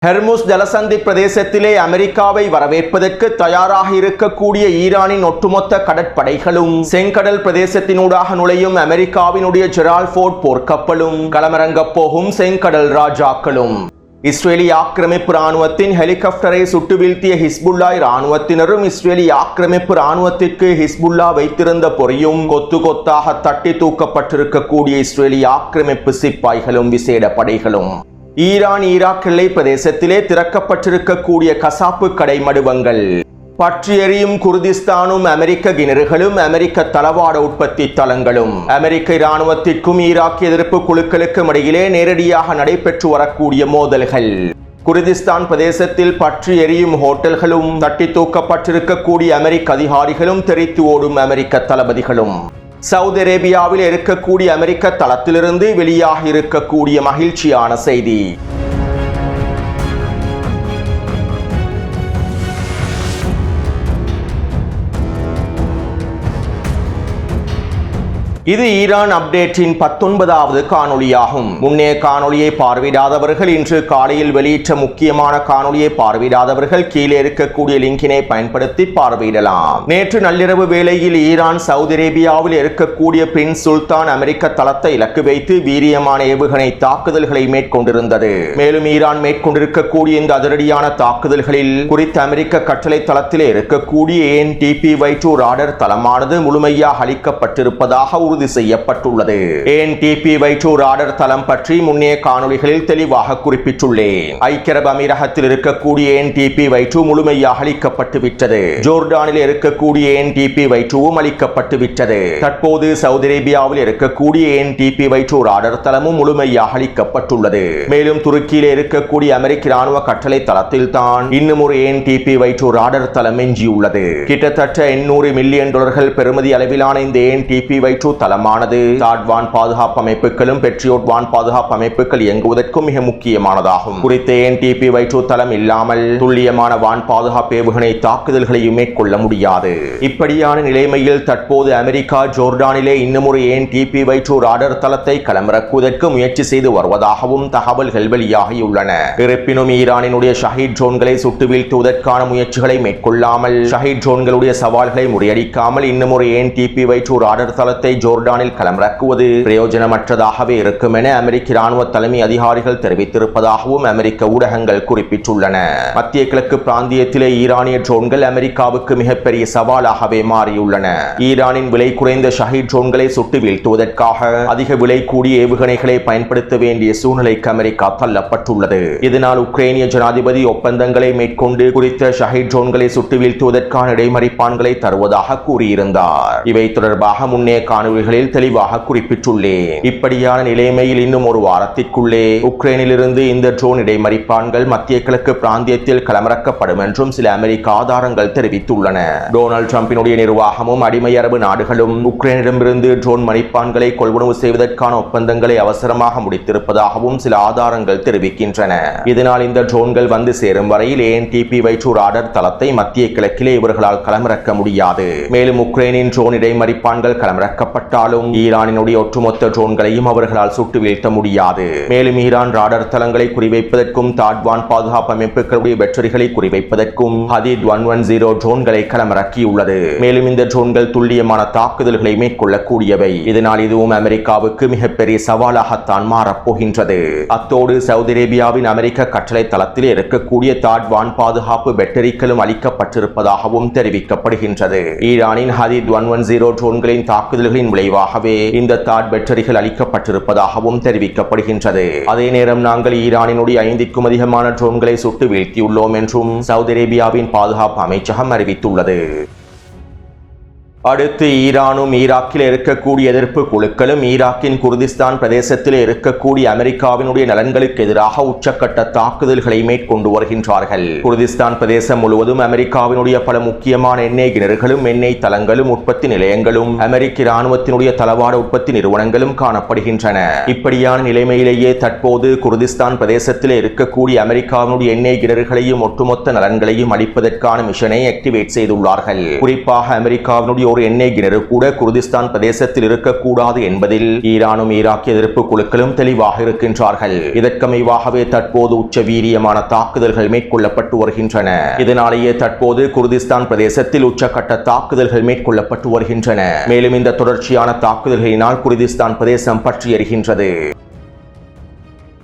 ஹெர்முஸ் ஜலசந்தி பிரதேசத்திலே அமெரிக்காவை வரவேற்பதற்கு தயாராக இருக்கக்கூடிய ஈரானின் ஒட்டுமொத்த கடற்படைகளும் செங்கடல் பிரதேசத்தினூடாக நுழையும் அமெரிக்காவினுடைய ஜெரால்ட் ஃபோர்ட் போர்க்கப்பலும் களமிறங்கப் போகும் செங்கடல் ராஜாக்களும் இஸ்ரேலிய ஆக்கிரமிப்பு ராணுவத்தின் ஹெலிகாப்டரை சுட்டு வீழ்த்திய ஹிஸ்புல்லா ராணுவத்தினரும் இஸ்ரேலிய ஆக்கிரமிப்பு ராணுவத்திற்கு ஹிஸ்புல்லா வைத்திருந்த பொறியும் கொத்து கொத்தாக தட்டி தூக்கப்பட்டிருக்கக்கூடிய இஸ்ரேலிய ஆக்கிரமிப்பு சிப்பாய்களும் விசேட படைகளும் ஈரான் ஈராக் எல்லை பிரதேசத்திலே திறக்கப்பட்டிருக்கக்கூடிய கசாப்பு கடை மடுவங்கள் பற்றி எரியும் குர்திஸ்தானும் அமெரிக்க கிணறுகளும் அமெரிக்க தளவாட உற்பத்தி தளங்களும் அமெரிக்க இராணுவத்திற்கும் ஈராக் எதிர்ப்பு குழுக்களுக்கும் இடையிலே நேரடியாக நடைபெற்று வரக்கூடிய மோதல்கள் குர்திஸ்தான் பிரதேசத்தில் பற்றி எரியும் ஹோட்டல்களும் தட்டி தூக்கப்பட்டிருக்கக்கூடிய அமெரிக்க அதிகாரிகளும் தெரித்து ஓடும் அமெரிக்க தளபதிகளும் சவுதி அரேபியாவில் இருக்கக்கூடிய அமெரிக்க தளத்திலிருந்து வெளியாக இருக்கக்கூடிய மகிழ்ச்சியான செய்தி. இது ஈரான் அப்டேட்டின் 19வது காணொளியாகும். முன்னைய காணொளியை பார்வையிடாதவர்கள் இன்று காலையில் வெளியிட்ட முக்கியமான காணொளியை பார்வையிடாதவர்கள் கீழே இருக்கக்கூடிய லிங்கினை பயன்படுத்தி பார்வையிடலாம். நேற்று நள்ளிரவு வேளையில் ஈரான் சவுதி அரேபியாவில் இருக்கக்கூடிய பிரின்ஸ் சுல்தான் அமெரிக்க தளத்தை இலக்கு வைத்து வீரியமான ஏவுகணை தாக்குதல்களை மேற்கொண்டிருந்தது. மேலும் ஈரான் மேற்கொண்டிருக்கக்கூடிய இந்த அதிரடியான தாக்குதல்களில் குறித்த அமெரிக்க கட்டளை தளத்திலே இருக்கக்கூடிய AN/TPY-2 ராடர் தளமானது முழுமையாக அளிக்கப்பட்டிருப்பதாக உறுதி செய்யப்பட்டுள்ளது. AN/TPY-2 ராடர் தளம் பற்றி முன்னைய காணொளிகளில் தெளிவாக குறிப்பிட்டுள்ளேன். ஐக்கிய அரபு அமீரகத்தில் இருக்கக்கூடிய AN/TPY-2 முழுமையாக அளிக்கப்பட்டு விட்டது. ஜோர்டானில் இருக்கக்கூடிய AN/TPY-2 அளிக்கப்பட்டு விட்டது. தற்போது சவுதி அரேபியாவில் இருக்கக்கூடிய AN/TPY-2 ராடர் தளமும் முழுமையாக அளிக்கப்பட்டுள்ளது. மேலும் துருக்கியில் இருக்கக்கூடிய அமெரிக்க ராணுவ கட்டளை தளத்தில் தான் இன்னும் ஒரு AN/TPY-2 ராடர் தளம் எஞ்சியுள்ளது. கிட்டத்தட்ட $800 மில்லியன் பெறுமதி அளவிலான இந்த AN/TPY-2 தளமானது தாட் வான் பாதுகாப்பு அமைப்புகளும் பெட்ரியோட் வான் பாதுகாப்பு அமைப்புகள் இயங்குவதற்கும் மிக முக்கியமானதாகும். குறித்த AN/TPY-2 தளம் இல்லாமல் துல்லியமான வான் பாதுகாப்பு ஏவுகணை தாக்குதல்களையும் மேற்கொள்ள முடியாது. இப்படியான நிலைமையில் தற்போது அமெரிக்கா ஜோர்டானிலே இன்னும் ஒரு AN/TPY-2 ராடர் தளத்தை களமிறக்குவதற்கு முயற்சி செய்து வருவதாகவும் தகவல்கள் வெளியாகியுள்ளன. இருப்பினும் ஈரானினுடைய ஷஹீத் ட்ரோன்களை சுட்டு வீழ்த்துவதற்கான முயற்சிகளை மேற்கொள்ளாமல் ஷஹீத் ட்ரோன்களுடைய சவால்களை முறியடிக்காமல் இன்னும் ஒரு AN/TPY-2 ராடர் தளத்தை ஜோர்டானில் களமிறக்குவது பிரயோஜனமற்றதாகவே இருக்கும் என அமெரிக்க ராணுவ தலைமை அதிகாரிகள் தெரிவித்திருப்பதாகவும் அமெரிக்க ஊடகங்கள் குறிப்பிட்டுள்ளன. மத்திய கிழக்கு பிராந்தியத்திலே ஈரானிய ட்ரோன்கள் அமெரிக்காவுக்கு மிகப்பெரிய சவாலாகவே மாறியுள்ளன. ஈரானின் விலை குறைந்த ஷஹீத் ட்ரோன்களை சுட்டு வீழ்த்துவதற்காக அதிக விலை கூடிய ஏவுகணைகளை பயன்படுத்த வேண்டிய சூழ்நிலைக்கு அமெரிக்கா தள்ளப்பட்டுள்ளது. இதனால் உக்ரைனிய ஜனாதிபதி ஒப்பந்தங்களை மேற்கொண்டு குறித்த ஷஹீத் ட்ரோன்களை சுட்டு வீழ்த்துவதற்கான இடைமறிப்பான்களை தருவதாக கூறியிருந்தார். இவை தொடர்பாக முன்னே காணொளிகளில் தெளிவாக குறிப்பிட்டுள்ளேன். இப்படியான நிலைமையில் இன்னும் ஒரு வாரத்திற்குள்ளே உக்ரைனிலிருந்து இந்த ட்ரோன் இடைமறிப்பான்கள் மத்திய கிழக்கு பிராந்தியத்தில் களமிறக்கப்படும் என்றும் சில அமெரிக்க ஆதாரங்கள் தெரிவித்துள்ளன. டொனால்ட் ட்ரம்பினுடைய நிர்வாகமும் அடிமை அரபு நாடுகளும் உக்ரைனிடமிருந்து ட்ரோன் மறிப்பான்களை கொள்வனவு செய்வதற்கான ஒப்பந்தங்களை அவசரமாக முடித்திருப்பதாகவும் சில ஆதாரங்கள் தெரிவிக்கின்றன. இதனால் இந்த ட்ரோன்கள் வந்து சேரும் வரையில் AN/TPY-2 ராடர் தளத்தை மத்திய கிழக்கிலே இவர்களால் களமிறக்க முடியாது. மேலும் உக்ரைனின் ட்ரோன் இடைமறிப்பான்கள் களமிறக்கப்பட்டாலும் ஈரானினுடைய ஒட்டுமொத்த ட்ரோன்களையும் அவர்களால் சுட்டு வீழ்த்த முடியாது. மேலும் ஈரான் ராடர் தளங்களை குறிவைப்பதற்கும் தாட்வான் பாதுகாப்பு அமைப்புகளுடைய வெற்றிகளை குறிவைப்பதற்கும் ஹதீத் 110 ட்ரோன்களை களமிறக்கியுள்ளது. மேலும் இந்த ட்ரோன்கள் துல்லியமான தாக்குதல்களை மேற்கொள்ளக்கூடியவை. இதனால் இதுவும் அமெரிக்காவுக்கு மிகப்பெரிய சவாலாகத்தான் மாறப்போகின்றது. அத்தோடு சவுதி அரேபியாவின் அமெரிக்க கட்டளை தளத்தில் இருக்கக்கூடிய தாட்வான் பாதுகாப்பு பேட்டரிகளும் அளிக்கப்பட்டிருப்பதாகவும் தெரிவிக்கப்படுகின்றது. ஈரானின் ஹதீத் 110 ட்ரோன்களின் தாக்குதல்களின் விளைவாகவே இந்த தாட் பேட்டரிகள் அளிக்கப்பட்டிருப்பதாகவும் தெரிவிக்கப்படுகின்றது. அதே நேரம் நாங்கள் ஈரானினுடைய 5க்கும் அதிகமான ட்ரோன்களை சுட்டு வீழ்த்தியுள்ளோம் என்றும் சவுதி அரேபியாவின் பாதுகாப்பு அமைச்சகம் அறிவித்துள்ளது. அடுத்து ஈரானும் ஈராக்கில் இருக்கக்கூடிய எதிர்ப்பு குழுக்களும் ஈராக்கின் குர்திஸ்தான் பிரதேசத்தில் இருக்கக்கூடிய அமெரிக்காவினுடைய நலன்களுக்கு எதிராக உச்சக்கட்ட தாக்குதல்களை மேற்கொண்டு வருகின்றார்கள். குர்திஸ்தான் பிரதேசம் முழுவதும் அமெரிக்காவினுடைய பல முக்கியமான எண்ணெய் கிணறுகளும் எண்ணெய் தளங்களும் உற்பத்தி நிலையங்களும் அமெரிக்க இராணுவத்தினுடைய தளவாட உற்பத்தி நிறுவனங்களும் காணப்படுகின்றன. இப்படியான நிலைமையிலேயே தற்போது குர்திஸ்தான் பிரதேசத்தில் இருக்கக்கூடிய அமெரிக்காவினுடைய எண்ணெய் கிணறுகளையும் ஒட்டுமொத்த நலன்களையும் அளிப்பதற்கான மிஷனை ஆக்டிவேட் செய்துள்ளார்கள். குறிப்பாக அமெரிக்காவினுடைய ஒரு எண்ணெய் கிணறு கூட குர்திஸ்தான் பிரதேசத்தில் இருக்கக்கூடாது என்பதில் ஈரானும் ஈராக் எதிர்ப்பு குழுக்களும் தெளிவாக இருக்கின்றார்கள். இதற்கமைவாகவே தற்போது உச்ச வீரியமான தாக்குதல்கள் மேற்கொள்ளப்பட்டு வருகின்றன. இதனாலேயே தற்போது குர்திஸ்தான் பிரதேசத்தில் உச்சக்கட்ட தாக்குதல்கள் மேற்கொள்ளப்பட்டு வருகின்றன. மேலும் இந்த தொடர்ச்சியான தாக்குதல்களினால் குர்திஸ்தான் பிரதேசம் பற்றி எரிகின்றது.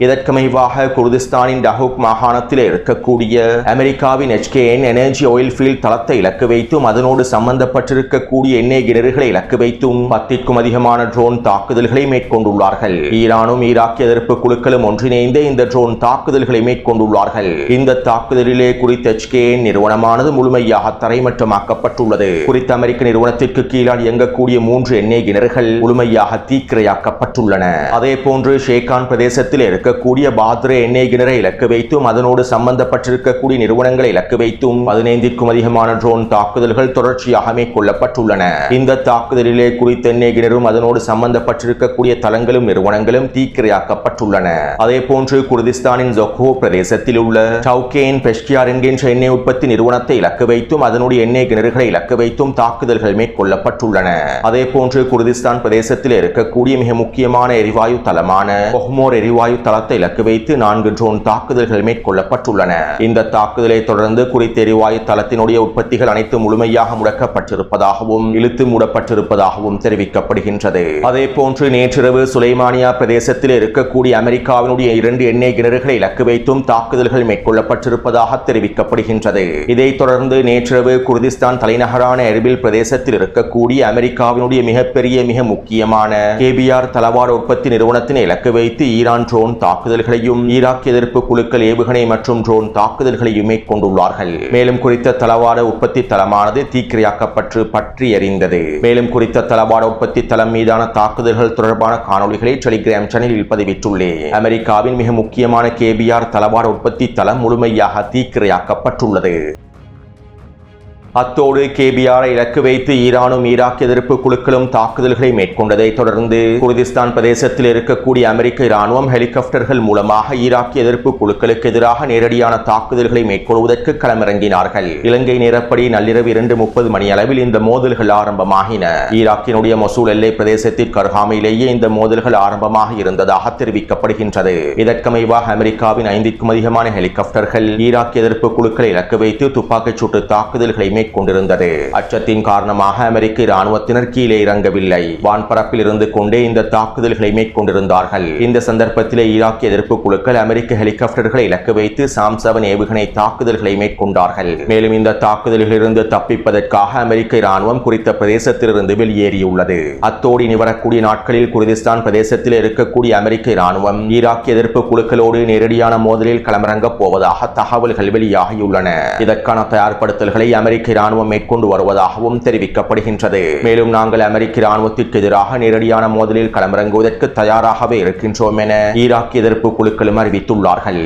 இதற்கமைவாக குர்திஸ்தானின் டஹூக் மாகாணத்தில் இருக்கக்கூடிய அமெரிக்காவின் HKN எனர்ஜி ஆயில் ஃபீல்ட் தளத்தை இலக்கு வைத்தும் அதனோடு சம்பந்தப்பட்டிருக்கக்கூடிய எண்ணெய் கிணறுகளை இலக்கு வைத்தும் 10க்கும் அதிகமான ட்ரோன் தாக்குதல்களை மேற்கொண்டுள்ளார்கள். ஈரானும் ஈராக் எதிர்ப்பு குழுக்களும் ஒன்றிணைந்து இந்த ட்ரோன் தாக்குதல்களை மேற்கொண்டுள்ளார்கள். இந்த தாக்குதலிலே குறித்த HKN நிறுவனமானது முழுமையாக தரைமட்டமாக்கப்பட்டுள்ளது. குறித்த அமெரிக்க நிறுவனத்திற்கு கீழால் இயங்கக்கூடிய 3 எண்ணெய் கிணறுகள் முழுமையாக தீக்கிரையாக்கப்பட்டுள்ளன. அதே போன்று ஷேகான் பிரதேசத்தில் இருக்கக்கூடிய பாத்ரே எண்ணெய் கிணறை இலக்கு வைத்தும் அதனோடு சம்பந்தப்பட்டிருக்கக்கூடிய நிறுவனங்களை இலக்கு வைத்தும் 15க்கும் அதிகமான ட்ரோன் தாக்குதல்கள் தொடர்ச்சியாக மேற்கொள்ளப்பட்டுள்ளன. இந்த தாக்குதலிலே குறித்த எண்ணெய் கிணறும் அதனோடு சம்பந்தப்பட்டிருக்கக்கூடிய தளங்களும் நிறுவனங்களும் தீக்கிரையாக்கப்பட்டுள்ளன. அதே போன்று குர்திஸ்தானின் ஜொஹோ பிரதேசத்தில் உள்ள டவுகேன் பெஷ்கியார் என்கின்ற எண்ணெய் உற்பத்தி நிறுவனத்தை இலக்கு வைத்தும் அதனுடைய எண்ணெய் கிணறுகளை இலக்கு வைத்தும் தாக்குதல்கள் மேற்கொள்ளப்பட்டுள்ளன. அதே போன்று குர்திஸ்தான் பிரதேசத்தில் இருக்கக்கூடிய மிக முக்கியமான எரிவாயு தளமான கொஹ்மோர் எரிவாயு தளத்தை இலக்கு வைத்து 4 ட்ரோன் தாக்குதல்கள் மேற்கொள்ளப்பட்டுள்ளன. இந்த தாக்குதலை தொடர்ந்து குறித்த எரிவாயு தளத்தினுடைய உற்பத்திகள் அனைத்து முழுமையாக முடக்கப்பட்டிருப்பதாகவும் இழுத்து மூடப்பட்டிருப்பதாகவும் தெரிவிக்கப்படுகின்றது. அதே போன்று நேற்றிரவு சுலைமானியா பிரதேசத்தில் இருக்கக்கூடிய அமெரிக்காவினுடைய 2 எண்ணெய் கிணறுகளை இலக்கு வைத்தும் தாக்குதல்கள் மேற்கொள்ளப்பட்டிருப்பதாக தெரிவிக்கப்படுகின்றது. இதைத் தொடர்ந்து நேற்றிரவு குர்திஸ்தான் தலைநகரான எர்பில் பிரதேசத்தில் இருக்கக்கூடிய அமெரிக்காவினுடைய மிக முக்கியமான KBR தளவாட உற்பத்தி நிறுவனத்தினை இலக்கு வைத்து ஈரான் ட்ரோன் தாக்குதல்களையும் ஈராக் எதிர்ப்பு குழுக்கள் ஏவுகணை மற்றும் ட்ரோன் தாக்குதல்களையும் மேற்கொண்டுள்ளார்கள். மேலும் குறித்த தளவாட உற்பத்தி தளமானது தீக்கிரையாக்கப்பட்டு பற்றி எறிந்தது. மேலும் குறித்த தளவாட உற்பத்தி தளம் மீதான தாக்குதல்கள் தொடர்பான காணொளிகளை டெலிகிராம் சேனலில் பதிவிட்டுள்ளேன். அமெரிக்காவின் மிக முக்கியமான KBR தளவாட உற்பத்தி தளம் முழுமையாக தீக்கிரையாக்கப்பட்டுள்ளது. அத்தோடு KBR இலக்கு வைத்து ஈரானும் ஈராக் எதிர்ப்பு குழுக்களும் தாக்குதல்களை மேற்கொண்டதை தொடர்ந்து குர்திஸ்தான் பிரதேசத்தில் இருக்கக்கூடிய அமெரிக்க இராணுவம் ஹெலிகாப்டர்கள் மூலமாக ஈராக் எதிர்ப்பு குழுக்களுக்கு எதிராக நேரடியான தாக்குதல்களை மேற்கொள்வதற்கு களமிறங்கினார்கள். இலங்கை நேரப்படி நள்ளிரவு 2:30 மணி அளவில் இந்த மோதல்கள் ஆரம்பமாகின. ஈராக்கினுடைய மொசூல் எல்லை பிரதேசத்திற்கு அருகாமையிலேயே இந்த மோதல்கள் ஆரம்பமாக இருந்ததாக தெரிவிக்கப்படுகின்றது. இதற்கமைவாக அமெரிக்காவின் 5க்கும் அதிகமான ஹெலிகாப்டர்கள் ஈராக் எதிர்ப்பு குழுக்களை இலக்கு வைத்து துப்பாக்கிச் சூட்டு தாக்குதல்களை கொண்டிருந்தது. அச்சத்தின் காரணமாக அமெரிக்க இராணுவத்தினர் கீழே இறங்கவில்லை. வான்பரப்பில் இருந்து கொண்டே இந்த தாக்குதல்களை மேற்கொண்டிருந்தார்கள். இந்த சந்தர்ப்பத்திலே ஈராக் எதிர்ப்பு குழுக்கள் அமெரிக்க ஹெலிகாப்டர்களை இலக்கு வைத்து SAM-7 ஏவுகணை தாக்குதல்களை மேற்கொண்டார்கள். மேலும் இந்த தாக்குதல்களிலிருந்து தப்பிப்பதற்காக அமெரிக்க இராணுவம் குறித்த பிரதேசத்திலிருந்து வெளியேறியுள்ளது. அத்தோடு இனி வரக்கூடிய நாட்களில் குர்திஸ்தான் பிரதேசத்தில் இருக்கக்கூடிய அமெரிக்க இராணுவம் ஈராக் எதிர்ப்பு குழுக்களோடு நேரடியான மோதலில் களமிறங்கப் போவதாக தகவல்கள் வெளியாகியுள்ளன. இதற்கான தயார்படுத்தல்களை அமெரிக்க இராணுவம் மேற்கொண்டு வருவதாகவும் தெரிவிக்கப்படுகின்றது. மேலும் நாங்கள் அமெரிக்க இராணுவத்திற்கு எதிராக நேரடியான மோதலில் களமிறங்குவதற்கு தயாராகவே இருக்கின்றோம் என ஈராக் எதிர்ப்பு குழுக்களும் அறிவித்துள்ளார்கள்.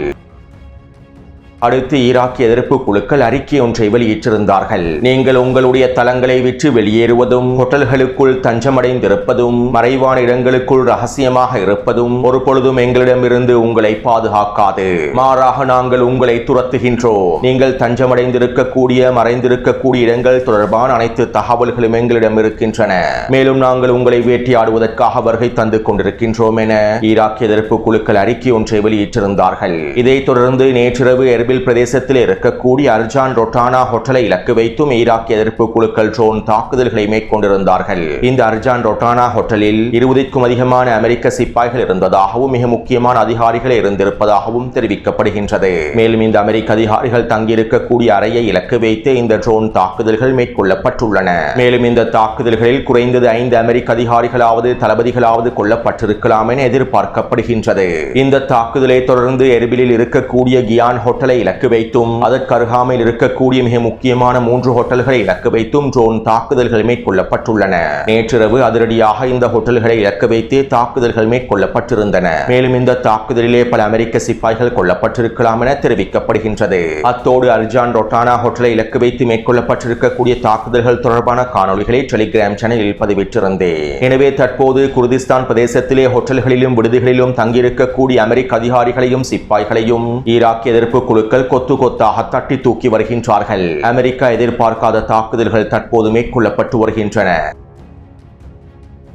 அடுத்து ஈராக் எதிர்ப்பு குழுக்கள் அறிக்கை ஒன்றை வெளியிட்டிருந்தார்கள். நீங்கள் உங்களுடைய தளங்களை விற்று வெளியேறுவதும் ஹோட்டல்களுக்குள் தஞ்சமடைந்திருப்பதும் மறைவான இடங்களுக்குள் ரகசியமாக இருப்பதும் ஒரு பொழுதும் எங்களிடமிருந்து உங்களை பாதுகாக்காது. மாறாக நாங்கள் உங்களை துரத்துகின்றோம். நீங்கள் தஞ்சமடைந்திருக்கக்கூடிய மறைந்திருக்கக்கூடிய இடங்கள் தொடர்பான அனைத்து தகவல்களும் எங்களிடம் இருக்கின்றன. மேலும் நாங்கள் உங்களை வேட்டையாடுவதற்காக வருகை தந்து கொண்டிருக்கின்றோம் என ஈராக் எதிர்ப்பு குழுக்கள் அறிக்கை ஒன்றை வெளியிட்டிருந்தார்கள். இதைத் தொடர்ந்து நேற்றிரவு பிரதேசத்தில் இருக்கக்கூடிய அர்ஜான் ரொட்டானா ஹோட்டலை இலக்கு வைத்தும் ஈராக் எதிர்ப்பு குழுக்கள் ட்ரோன் தாக்குதல்களை மேற்கொண்டிருந்தார்கள். இந்த அர்ஜான் ரொட்டானா ஹோட்டலில் 20க்கும் அதிகமான அமெரிக்க சிப்பாய்கள் இருந்ததாகவும் மிக முக்கியமான அதிகாரிகள் இருந்திருப்பதாகவும் தெரிவிக்கப்படுகின்றது. மேலும் இந்த அமெரிக்க அதிகாரிகள் தங்கியிருக்கக்கூடிய அறையை இலக்கு வைத்து இந்த ட்ரோன் தாக்குதல்கள் மேற்கொள்ளப்பட்டுள்ளன. மேலும் இந்த தாக்குதல்களில் குறைந்தது 5 அமெரிக்க அதிகாரிகளாவது தளபதிகளாவது கொல்லப்பட்டிருக்கலாம் என எதிர்பார்க்கப்படுகின்றது. இந்த தாக்குதலை தொடர்ந்து எர்பிலில் இருக்கக்கூடிய கியான் ஹோட்டலை இலக்கு வைத்தும் அதற்கு அருகாமையில் இருக்கக்கூடிய மிக முக்கியமான 3 ஹோட்டல்களை இலக்கு வைத்தும் ட்ரோன் தாக்குதல்கள் மேற்கொள்ளப்பட்டுள்ளன. நேற்றிரவு அதிரடியாக இந்த ஹோட்டல்களை இலக்கு வைத்து தாக்குதல்கள் மேற்கொள்ளப்பட்டிருந்தன. மேலும் இந்த தாக்குதலிலே பல அமெரிக்க சிப்பாய்கள் கொல்லப்பட்டிருக்கலாம் என தெரிவிக்கப்படுகின்றது. அத்தோடு அர்ஜான் ரொட்டானா ஹோட்டலை இலக்கு வைத்து மேற்கொள்ளப்பட்டிருக்கக்கூடிய தாக்குதல்கள் தொடர்பான காணொளிகளை டெலிகிராம் சேனலில் பதிவிட்டிருந்தேன். எனவே தற்போது குர்திஸ்தான் பிரதேசத்திலே ஹோட்டல்களிலும் விடுதிகளிலும் தங்கியிருக்கக்கூடிய அமெரிக்க அதிகாரிகளையும் சிப்பாய்களையும் ஈராக் எதிர்ப்பு குழுக்கள் குடியிருப்புகள் கொத்து கொத்தாக தட்டி தூக்கி வருகின்றார்கள். அமெரிக்கா எதிர்பார்க்காத தாக்குதல்கள் தற்போது மேற்கொள்ளப்பட்டு வருகின்றன.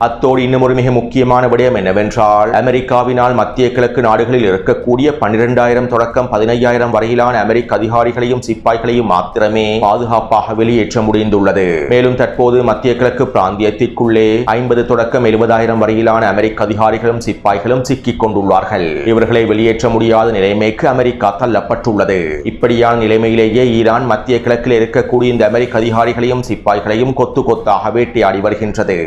அத்தோடு இன்னும் ஒரு மிக முக்கியமான விடயம் என்னவென்றால், அமெரிக்காவினால் மத்திய கிழக்கு நாடுகளில் இருக்கக்கூடிய 12,000 தொடக்கம் 15,000 வரையிலான அமெரிக்க அதிகாரிகளையும் சிப்பாய்களையும் மாத்திரமே பாதுகாப்பாக வெளியேற்ற முடிந்துள்ளது. மேலும் தற்போது மத்திய கிழக்கு பிராந்தியத்திற்குள்ளே 50 தொடக்கம் 70,000 வரையிலான அமெரிக்க அதிகாரிகளும் சிப்பாய்களும் சிக்கிக் கொண்டுள்ளார்கள். இவர்களை வெளியேற்ற முடியாத நிலைமைக்கு அமெரிக்கா தள்ளப்பட்டுள்ளது. இப்படியான நிலைமையிலேயே ஈரான் மத்திய கிழக்கில் இருக்கக்கூடிய இந்த அமெரிக்க அதிகாரிகளையும் சிப்பாய்களையும் கொத்து கொத்தாக வேட்டையாடி வருகின்றது.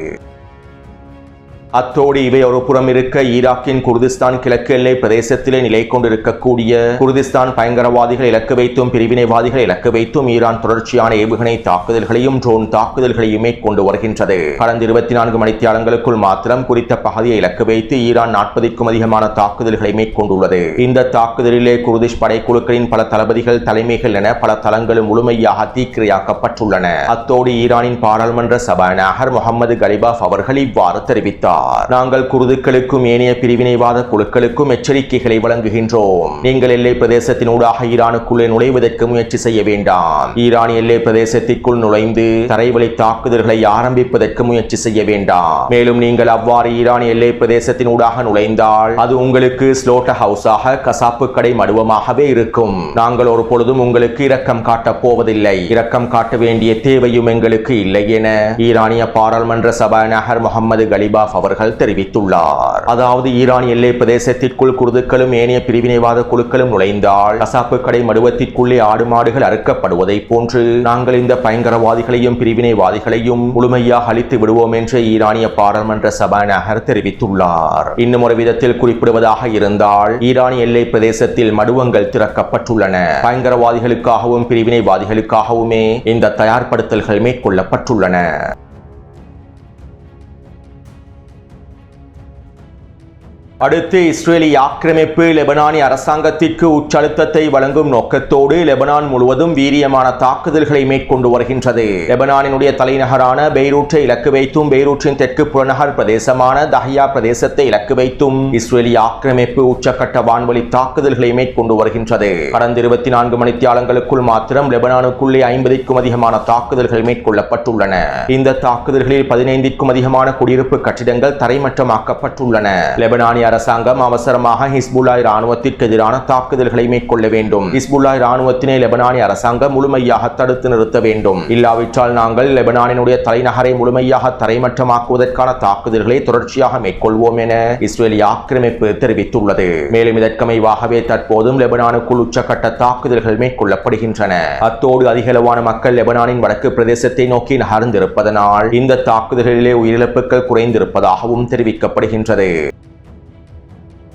அத்தோடு இவை ஒரு புறம் இருக்க, ஈராக்கின் குர்திஸ்தான் கிழக்கு எல்லை பிரதேசத்திலே நிலை கொண்டிருக்கக்கூடிய குர்திஸ்தான் பயங்கரவாதிகள் இலக்கு வைத்தும் பிரிவினைவாதிகள் இலக்கு வைத்தும் ஈரான் தொடர்ச்சியான ஏவுகணை தாக்குதல்களையும் ட்ரோன் தாக்குதல்களையும் மேற்கொண்டு வருகின்றது. கடந்த 24 மணித்தியாலங்களுக்குள் மாத்திரம் குறித்த பகுதியை இலக்கு வைத்து ஈரான் 40க்கும் அதிகமான தாக்குதல்களை மேற்கொண்டுள்ளது. இந்த தாக்குதலிலே குர்திஷ் படைக்குழுக்களின் பல தளபதிகள், தலைமைகள் என பல தளங்களும் முழுமையாக தீக்கிரையாக்கப்பட்டுள்ளன. அத்தோடு ஈரானின் பாராளுமன்ற சபாநாயகர் முகமது கலிபாஃப் அவர்கள் இவ்வாறு தெரிவித்தார். நாங்கள் குர்துக்களுக்கும் ஏனைய பிரிவினைவாத குழுக்களுக்கும் எச்சரிக்கைகளை வழங்குகின்றோம். நீங்கள் எல்லை பிரதேசத்தினூடாக ஈரானுக்குள்ளே நுழைவதற்கு முயற்சி செய்ய வேண்டாம். ஈரான் எல்லை பிரதேசத்திற்குள் நுழைந்து தரைவழி தாக்குதல்களை ஆரம்பிப்பதற்கு முயற்சி செய்ய வேண்டாம். மேலும் நீங்கள் அவ்வாறு ஈரான் எல்லை பிரதேசத்தினூடாக நுழைந்தால் அது உங்களுக்கு ஸ்லோட்டர் ஹவுஸாக, கசாப்பு கடை மடுவமாகவே இருக்கும். நாங்கள் ஒரு பொழுதும் உங்களுக்கு இரக்கம் காட்டப் போவதில்லை. இரக்கம் காட்ட வேண்டிய தேவையும் எங்களுக்கு இல்லை என ஈரானிய பாராளுமன்ற சபாநாயகர் முகமது கலிபாஃப் அவர்கள் தெரிவித்துள்ளார். அதாவது ஈரான் எல்லை பிரதேசத்திற்குள் குர்துக்களும் ஏனைய பிரிவினைவாத குழுக்களும் நுழைந்தால் கசாப்பு கடை மடுவத்திற்குள்ளே ஆடு மாடுகள் அறுக்கப்படுவதை போன்று நாங்கள் இந்த பயங்கரவாதிகளையும் பிரிவினைவாதிகளையும் முழுமையாக அழித்து விடுவோம் என்று ஈரானிய பாராளுமன்ற சபாநாயகர் தெரிவித்துள்ளார். இன்னும் ஒரு விதத்தில் குறிப்பிடுவதாக இருந்தால், ஈரான் எல்லை பிரதேசத்தில் மடுவங்கள் திறக்கப்பட்டுள்ளன. பயங்கரவாதிகளுக்காகவும் பிரிவினைவாதிகளுக்காகவுமே இந்த தயார்படுத்தல்கள் மேற்கொள்ளப்பட்டுள்ளன. அடுத்து இஸ்ரேலிய ஆக்கிரமிப்பு லெபனானிய அரசாங்கத்திற்கு உச்சழுத்தத்தை வழங்கும் நோக்கத்தோடு லெபனான் முழுவதும் வீரியமான தாக்குதல்களை மேற்கொண்டு வருகின்றது. லெபனானினுடைய தலைநகரான பெய்ரூட்டை இலக்கு வைத்தும் பெய்ரூட்டின் தெற்கு புறநகர் பிரதேசமான தஹியா பிரதேசத்தை இலக்கு வைத்தும் இஸ்ரேலிய ஆக்கிரமிப்பு உச்சக்கட்ட வான்வழி தாக்குதல்களை மேற்கொண்டு வருகின்றது. கடந்த 24 மணித்தியாலங்களுக்குள் மாத்திரம் லெபனானுக்குள்ளே 50க்கும் அதிகமான தாக்குதல்கள் மேற்கொள்ளப்பட்டுள்ளன. இந்த தாக்குதல்களில் 15க்கும் அதிகமான குடியிருப்பு கட்டிடங்கள் தரைமட்டமாக்கப்பட்டுள்ளன. லெபனானிய அரசாங்கம் அவசரமாக ஹிஸ்புல்லாஹ் இராணுவத்திற்கு எதிரான தாக்குதல்களை மேற்கொள்ள வேண்டும். ஹிஸ்புல்லாஹ் இராணுவத்தினை லெபனானிய அரசாங்கம் முழுமையாக தடுத்து நிறுத்த வேண்டும். இல்லாவிட்டால் நாங்கள் லெபனானினுடைய தலைநகரை முழுமையாக தரைமட்டமாக்குவதற்கான தாக்குதல்களை தொடர்ச்சியாக மேற்கொள்வோம் என இஸ்ரேலிய ஆக்கிரமிப்பு தெரிவித்துள்ளது. மேலும் இதற்கமைவாகவே தற்போதும் லெபனானுக்குள் உச்சக்கட்ட தாக்குதல்கள் மேற்கொள்ளப்படுகின்றன. அத்தோடு அதிகளவான மக்கள் லெபனானின் வடக்கு பிரதேசத்தை நோக்கி நகர்ந்திருப்பதனால் இந்த தாக்குதல்களிலே உயிரிழப்புகள் குறைந்திருப்பதாகவும் தெரிவிக்கப்படுகின்றது.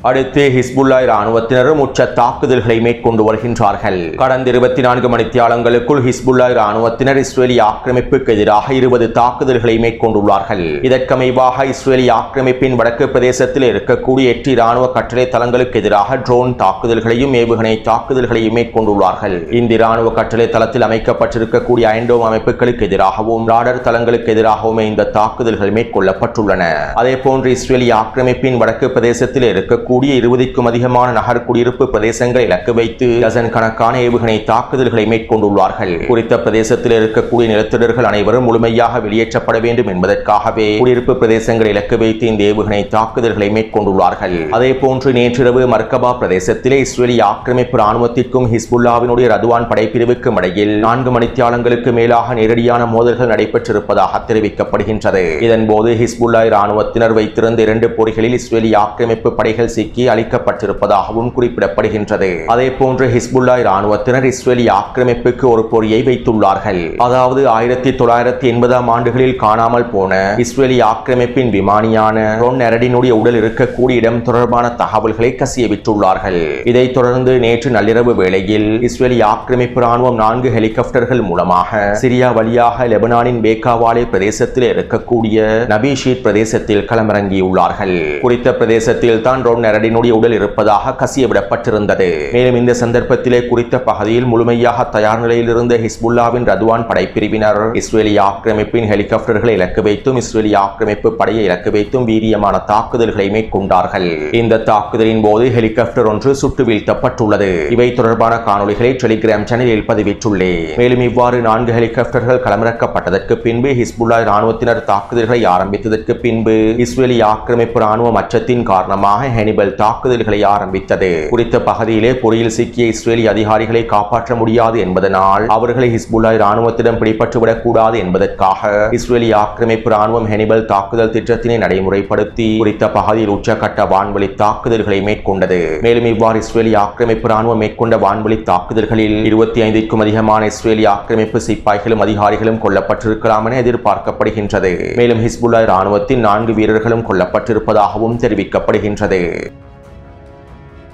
அடுத்து ஹிஸ்புல்லாஹ் இராணுவத்தினரும் உச்ச தாக்குதல்களை மேற்கொண்டு வருகின்றார்கள். கடந்த 24 மணித்தியாலங்களுக்குள் ஹிஸ்புல்லாஹ் இராணுவத்தினர் இஸ்ரேலிய ஆக்கிரமிப்புக்கு எதிராக 20 தாக்குதல்களை மேற்கொண்டுள்ளார்கள். இதற்கமைவாக இஸ்ரேலிய ஆக்கிரமிப்பின் வடக்கு பிரதேசத்தில் இருக்கக்கூடிய 8 இராணுவ கட்டளை தளங்களுக்கு எதிராக ட்ரோன் தாக்குதல்களையும் ஏவுகணை தாக்குதல்களையும் மேற்கொண்டுள்ளார்கள். இந்த இராணுவ கட்டளை தளத்தில் அமைக்கப்பட்டிருக்கக்கூடிய ஐண்டோம் அமைப்புகளுக்கு எதிராகவும் ராடர் தளங்களுக்கு எதிராகவும் இந்த தாக்குதல்கள் மேற்கொள்ளப்பட்டுள்ளன. அதே போன்று இஸ்ரேலிய ஆக்கிரமிப்பின் வடக்கு பிரதேசத்தில் இருக்கக்கூடிய 20க்கும் அதிகமான நகர் குடியிருப்பு பிரதேசங்களை இலக்கு வைத்து டசன் கணக்கான ஏவுகணை தாக்குதல்களை மேற்கொண்டுள்ளார்கள். குறித்த பிரதேசத்தில் இருக்கக்கூடிய நிலத்திடர்கள் அனைவரும் முழுமையாக வெளியேற்றப்பட வேண்டும் என்பதற்காகவே குடியிருப்பு பிரதேசங்களை இலக்கு வைத்து இந்த ஏவுகணை தாக்குதல்களை மேற்கொண்டுள்ளார்கள். அதே போன்று நேற்றிரவு மர்கபா பிரதேசத்திலே இஸ்ரேலிய ஆக்கிரமிப்பு ராணுவத்திற்கும் ஹிஸ்புல்லாவினுடைய ரதுவான் படைப்பிரிவுக்கும் இடையில் 4 மணித்தியாலங்களுக்கு மேலாக நேரடியான மோதல்கள் நடைபெற்றிருப்பதாக தெரிவிக்கப்படுகின்றது. இதன்போது ஹிஸ்புல்லாஹ் ராணுவத்தினர் வைத்திருந்த 2 பொறிகளில் இஸ்ரேலிய ஆக்கிரமிப்பு படைகள் சிக்கி அளிக்கப்பட்டிருப்பதாகவும் குறிப்பிடப்படுகின்றது. அதே போன்று ஹிஸ்புல்லாஹ் இராணுவத்தினர் இஸ்ரேலிய ஆக்கிரமிப்புக்கு ஒரு பொறியை வைத்துள்ளார்கள். அதாவது 1980ஆம் ஆண்டுகளில் காணாமல் போன இஸ்ரேலிய ஆக்கிரமிப்பின் விமானியான ரொன் எரடினுடைய உடல் இருக்கக்கூடிய இடம் தொடர்பான தகவல்களை கசியவிட்டுள்ளார்கள். இதைத் தொடர்ந்து நேற்று நள்ளிரவு வேளையில் இஸ்ரேலிய ஆக்கிரமிப்பு ராணுவம் 4 ஹெலிகாப்டர்கள் மூலமாக சிரியா வழியாக லெபனானின் பேக்காவாலே பிரதேசத்தில் இருக்கக்கூடிய நபிஷீட் பிரதேசத்தில் களமிறங்கியுள்ளார்கள். குறித்த பிரதேசத்தில் தான் ரொன் நரடினுடைய உடல் இருப்பதாக கசியவிடப்பட்டிருந்தது. மேலும் இந்த சந்தர்ப்பத்திலே குறித்த பகுதியில் முழுமையாக தயார் நிலையில் இருந்த ஹிஸ்புல்லாவின் ரத்வான் படைப்பிரிவினர் இஸ்ரேலிய ஆக்கிரமிப்பின் ஹெலிகாப்டர்களை இலக்கு வைத்தும் இஸ்ரேலிய ஆக்கிரமிப்பு படையை இலக்கு வைத்தும் வீரியமான தாக்குதல்களை மேற்கொண்டார்கள். இந்த தாக்குதலின் போது ஹெலிகாப்டர் ஒன்று சுட்டு வீழ்த்தப்பட்டுள்ளது. இவை தொடர்பான காணொலிகளை டெலிகிராம் சேனலில் பதிவிட்டுள்ளேன். மேலும் இவ்வாறு 4 ஹெலிகாப்டர்கள் களமிறக்கப்பட்டதற்கு பின்பு ஹிஸ்புல்லா ராணுவத்தினர் தாக்குதல்களை ஆரம்பித்ததற்கு பின்பு இஸ்ரேலிய ஆக்கிரமிப்பு ராணுவம் அச்சத்தின் காரணமாக ஹெனிபல் தாக்குதல்களை ஆரம்பித்தது. குறித்த பகுதியிலே பொறியில் சிக்கிய இஸ்ரேலிய அதிகாரிகளை காப்பாற்ற முடியாது என்பதனால் அவர்களை ஹிஸ்புல்லா ராணுவத்திடம் பிடிபட்டுவிடக் கூடாது என்பதற்காக இஸ்ரேலிய ஆக்கிரமிப்பு ராணுவம் ஹெனிபல் தாக்குதல் திட்டத்தினை நடைமுறைப்படுத்தி குறித்த பகுதியில் உச்சகட்ட வான்வழி தாக்குதல்களை மேற்கொண்டது. மேலும் இவ்வாறு இஸ்ரேலிய ஆக்கிரமிப்பு ராணுவம் மேற்கொண்ட வான்வழி தாக்குதல்களில் 25க்கும் அதிகமான இஸ்ரேலிய ஆக்கிரமிப்பு சிப்பாய்களும் அதிகாரிகளும் கொல்லப்பட்டிருக்கலாம் என எதிர்பார்க்கப்படுகின்றது. மேலும் ஹிஸ்புல்லா ராணுவத்தின் 4 வீரர்களும் கொல்லப்பட்டிருப்பதாகவும் தெரிவிக்கப்படுகின்றது.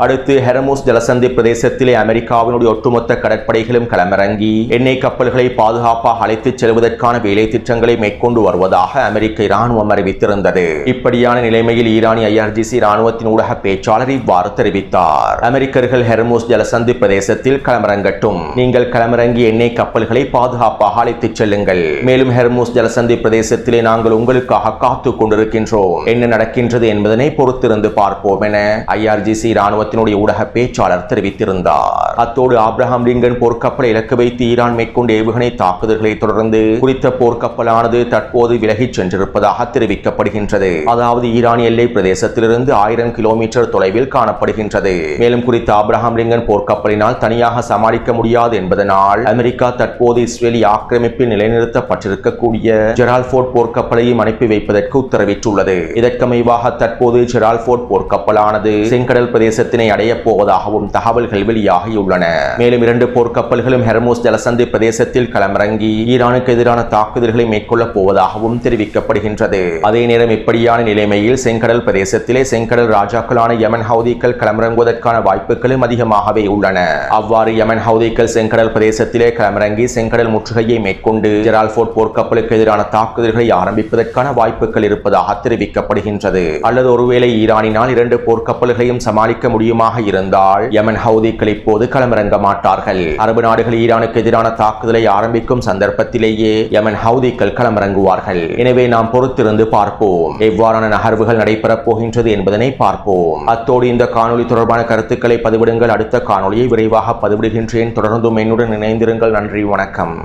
அடுத்து ஹெர்முஸ் ஜலசந்தி பிரதேசத்திலே அமெரிக்காவினுடைய ஒட்டுமொத்த கடற்படைகளும் களமிறங்கி எண்ணெய் கப்பல்களை பாதுகாப்பாக அழைத்துச் செல்வதற்கான வேலை திட்டங்களை மேற்கொண்டு வருவதாக அமெரிக்க இராணுவம் அறிவித்திருந்தது. இப்படியான நிலைமையில் ஈரானிய IRGC இராணுவத்தின் ஊடக பேச்சாளர் இவ்வாறு தெரிவித்தார். அமெரிக்கர்கள் ஹெர்முஸ் ஜலசந்தி பிரதேசத்தில் களமிறங்கட்டும். நீங்கள் களமிறங்கி எண்ணெய் கப்பல்களை பாதுகாப்பாக அழைத்துச் செல்லுங்கள். மேலும் ஹெர்முஸ் ஜலசந்தி பிரதேசத்திலே நாங்கள் உங்களுக்காக காத்துக் கொண்டிருக்கின்றோம். என்ன நடக்கின்றது என்பதனை பொறுத்திருந்து பார்ப்போம் என IRGC இராணுவ ஊடக பேச்சாளர் தெரிவித்திருந்தார். அத்தோடு ஆப்ரஹாம் லிங்கன் போர்க்கப்பலை இலக்கு வைத்து ஈரான் மேற்கொண்ட ஏவுகணை தாக்குதல்களை தொடர்ந்து குறித்த போர்க்கப்பலானது தற்போது விலகிச் சென்றிருப்பதாக தெரிவிக்கப்படுகின்றது. அதாவது ஈரானிய எல்லை பிரதேசத்திலிருந்து 1000 கிலோமீட்டர் தொலைவில் காணப்படுகின்றது. மேலும் குறித்த ஆப்ரஹாம் லிங்கன் போர்க்கப்பலினால் தனியாக சமாளிக்க முடியாது என்பதனால் அமெரிக்கா தற்போது இஸ்ரேலிய ஆக்கிரமிப்பில் நிலைநிறுத்தப்பட்டிருக்கக்கூடிய ஜெரால்ஃபோர்ட் போர்க்கப்பலையும் அனுப்பி வைப்பதற்கு உத்தரவிட்டுள்ளது. இதற்கமைவாக தற்போது ஜெரால்ஃபோர்ட் போர்க்கப்பலானது செங்கடல் பிரதேசத்தில் அடைய போவதாகவும் தகவல்கள் வெளியாகியுள்ளன. மேலும் 2 போர்க்கப்பல்களும் ஹெர்முஸ் ஜலசந்தி பிரதேசத்தில் களமிறங்கி ஈரானுக்கு எதிரான தாக்குதல்களை மேற்கொள்ளப் போவதாகவும் தெரிவிக்கப்படுகின்றது. அதே நேரம் இப்படியான நிலைமையில் செங்கடல் பிரதேசத்திலே செங்கடல் ராஜாக்களான யமன் ஹவுதிகள் களமிறங்குவதற்கான வாய்ப்புகளும் அதிகமாகவே உள்ளன. அவ்வாறு யமன் ஹவுதிகள் செங்கடல் பிரதேசத்திலே களமிறங்கி செங்கடல் முற்றுகையை மேற்கொண்டு ஜெரால்ஃபோர்ட் போர்க்கப்பலுக்கு எதிரான தாக்குதல்களை ஆரம்பிப்பதற்கான வாய்ப்புகள் இருப்பதாக தெரிவிக்கப்படுகின்றது. அல்லது ஒருவேளை ஈரானினால் 2 போர்க்கப்பல்களையும் சமாளிக்க முடியுமாக இருந்தால் யமன் ஹவுதிகள் இப்போது களமிறங்க மாட்டார்கள். அரபு நாடுகள் ஈரானுக்கு எதிரான தாக்குதலை ஆரம்பிக்கும் சந்தர்ப்பத்திலேயே யமன் ஹவுதிகள் களமிறங்குவார்கள். எனவே நாம் பொறுத்திருந்து பார்ப்போம் எவ்வாறான நகர்வுகள் நடைபெறப் போகின்றது என்பதனை பார்ப்போம். அத்தோடு இந்த காணொலி தொடர்பான கருத்துக்களை பதிவிடுங்கள். அடுத்த காணொலியை விரைவாக பதிவிடுகின்றேன். தொடர்ந்தும் என்னுடன் இணைந்திருங்கள். நன்றி, வணக்கம்.